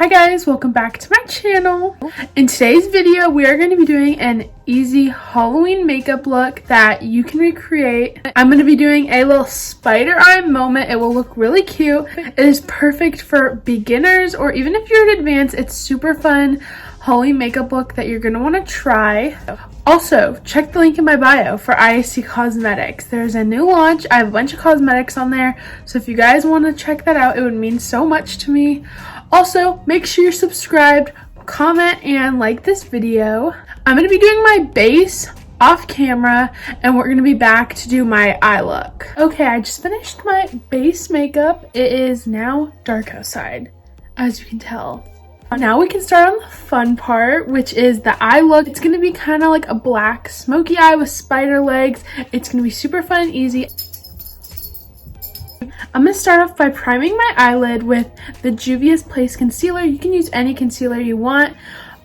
Hi guys, welcome back to my channel. In today's video, we are going to be doing an easy Halloween makeup look that you can recreate. I'm going to be doing a little spider eye moment. It will look really cute. It is perfect for beginners or even if you're an advanced, it's super fun Halloween makeup look that you're going to want to try. Also, check the link in my bio for Iaccosmetics. There's a new launch. I have a bunch of cosmetics on there, so if you guys want to check that out, it would mean so much to me. Also, make sure you're subscribed, comment, and like this video. I'm going to be doing my base off camera, and we're going to be back to do my eye look. Okay, I just finished my base makeup. It is now dark outside, as you can tell. Now we can start on the fun part, which is the eye look. It's going to be kind of like a black smoky eye with spider legs. It's going to be super fun and easy. I'm going to start off by priming my eyelid with the Juvia's Place concealer. You can use any concealer you want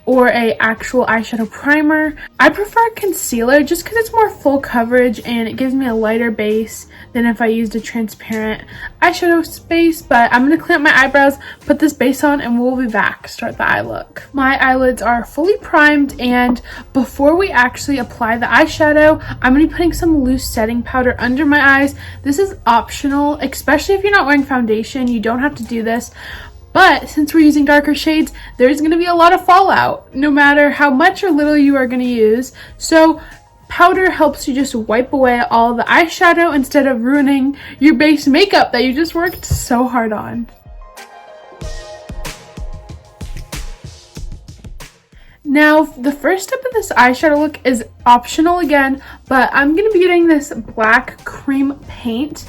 or a actual eyeshadow primer. I prefer concealer just because it's more full coverage and it gives me a lighter base than if I used a transparent eyeshadow base. But I'm going to clean up my eyebrows, put this base on, and we'll be back to start the eye look. My eyelids are fully primed, and before we actually apply the eyeshadow, I'm going to be putting some loose setting powder under my eyes. This is optional, especially if you're not wearing foundation. You don't have to do this. But since we're using darker shades, there's going to be a lot of fallout, no matter how much or little you are going to use. So powder helps you just wipe away all the eyeshadow instead of ruining your base makeup that you just worked so hard on. Now, the first step of this eyeshadow look is optional again, but I'm going to be getting this black cream paint,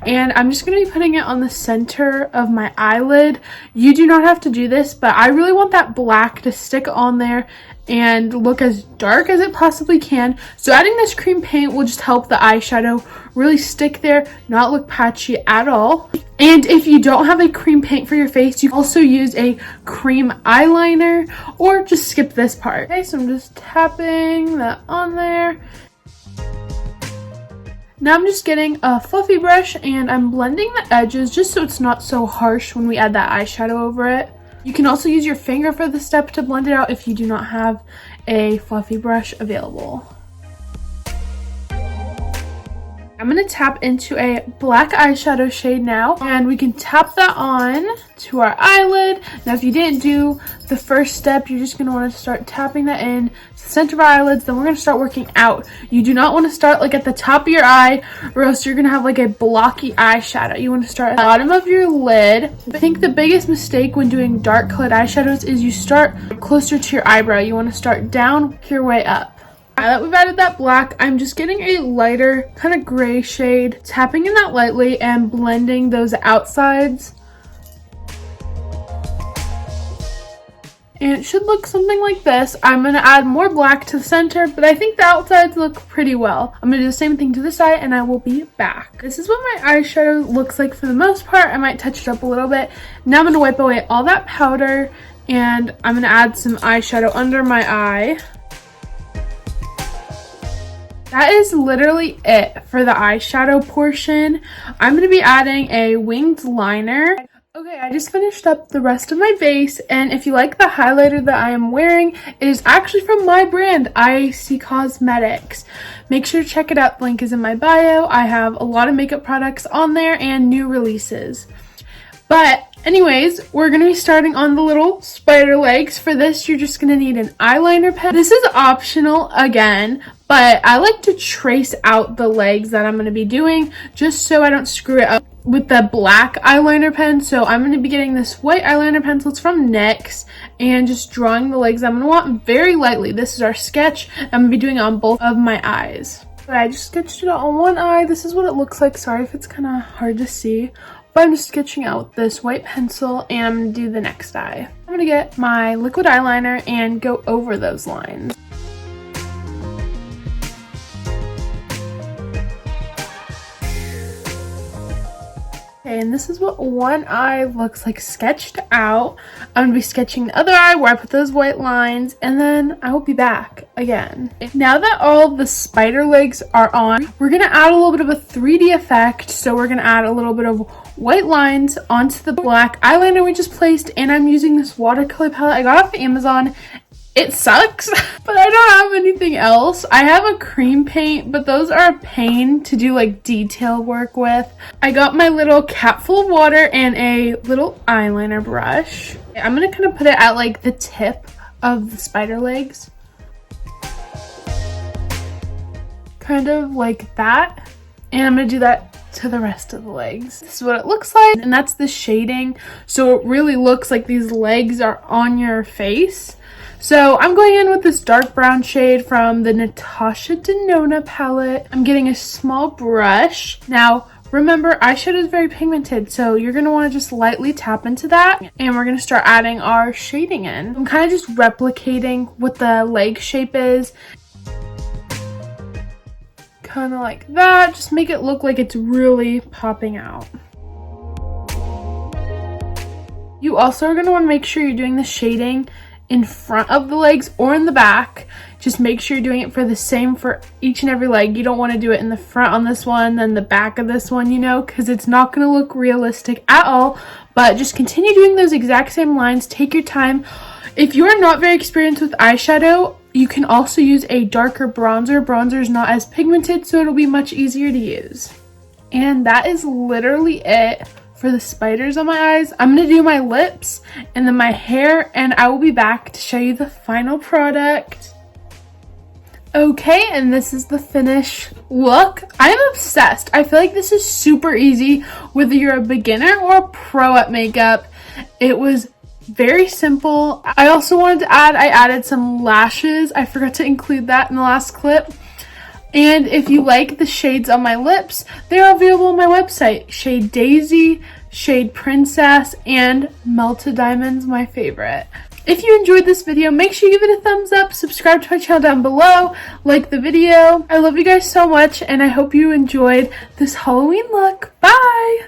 and I'm just going to be putting it on the center of my eyelid. You do not have to do this, but I really want that black to stick on there and look as dark as it possibly can. So adding this cream paint will just help the eyeshadow really stick there, not look patchy at all. And if you don't have a cream paint for your face, you can also use a cream eyeliner or just skip this part. Okay, so I'm just tapping that on there. Now I'm just getting a fluffy brush and I'm blending the edges just so it's not so harsh when we add that eyeshadow over it. You can also use your finger for this step to blend it out if you do not have a fluffy brush available. I'm going to tap into a black eyeshadow shade now, and we can tap that on to our eyelid. Now if you didn't do the first step, you're just going to want to start tapping that in to the center of our eyelids. Then we're going to start working out. You do not want to start like at the top of your eye, or else you're going to have like a blocky eyeshadow. You want to start at the bottom of your lid. I think the biggest mistake when doing dark colored eyeshadows is you start closer to your eyebrow. You want to start down, work your way up. Now that we've added that black, I'm just getting a lighter kind of gray shade, tapping in that lightly and blending those outsides. And it should look something like this. I'm going to add more black to the center, but I think the outsides look pretty well. I'm going to do the same thing to this eye and I will be back. This is what my eyeshadow looks like for the most part. I might touch it up a little bit. Now I'm going to wipe away all that powder and I'm going to add some eyeshadow under my eye. That is literally it for the eyeshadow portion. I'm going to be adding a winged liner. Okay, I just finished up the rest of my base, and if you like the highlighter that I am wearing, it is actually from my brand, Iaccosmetics. Make sure to check it out. The link is in my bio. I have a lot of makeup products on there and new releases. But anyways, we're going to be starting on the little spider legs. For this, you're just going to need an eyeliner pen. This is optional again, but I like to trace out the legs that I'm going to be doing just so I don't screw it up with the black eyeliner pen. So I'm going to be getting this white eyeliner pencil. It's from NYX, and just drawing the legs I'm going to want very lightly. This is our sketch. I'm going to be doing it on both of my eyes. But I just sketched it out on one eye. This is what it looks like. Sorry if it's kind of hard to see. But I'm just sketching out with this white pencil, and I'm going to do the next eye. I'm going to get my liquid eyeliner and go over those lines. Okay, and this is what one eye looks like sketched out. I'm gonna be sketching the other eye where I put those white lines, and then I will be back again. Now that all the spider legs are on, we're gonna add a little bit of a 3D effect. So we're gonna add a little bit of white lines onto the black eyeliner we just placed, and I'm using this watercolor palette I got off Amazon. It sucks, but I don't have anything else. I have a cream paint, but those are a pain to do like detail work with. I got my little cap full of water and a little eyeliner brush. I'm gonna kind of put it at like the tip of the spider legs. Kind of like that. And I'm gonna do that to the rest of the legs. This is what it looks like, and that's the shading. So it really looks like these legs are on your face. So I'm going in with this dark brown shade from the Natasha Denona palette. I'm getting a small brush. Now, remember, eyeshadow is very pigmented, so you're going to want to just lightly tap into that, and we're going to start adding our shading in. I'm kind of just replicating what the leg shape is. Kind of like that. Just make it look like it's really popping out. You also are going to want to make sure you're doing the shading in front of the legs or in the back. Just make sure you're doing it for the same for each and every leg. You don't want to do it in the front on this one, then the back of this one, you know, because it's not going to look realistic at all. But just continue doing those exact same lines. Take your time. If you're not very experienced with eyeshadow, you can also use a darker bronzer. Bronzer is not as pigmented, so it'll be much easier to use. And that is literally it for the spiders on my eyes. I'm gonna do my lips and then my hair, and I will be back to show you the final product. Okay, and this is the finished look. I'm obsessed. I feel like this is super easy whether you're a beginner or a pro at makeup. It was very simple. I also wanted to add, I added some lashes. I forgot to include that in the last clip. And if you like the shades on my lips, they are available on my website. Shade Daisy, Shade Princess, and Melted Diamonds, my favorite. If you enjoyed this video, make sure you give it a thumbs up, subscribe to my channel down below, like the video. I love you guys so much, and I hope you enjoyed this Halloween look. Bye!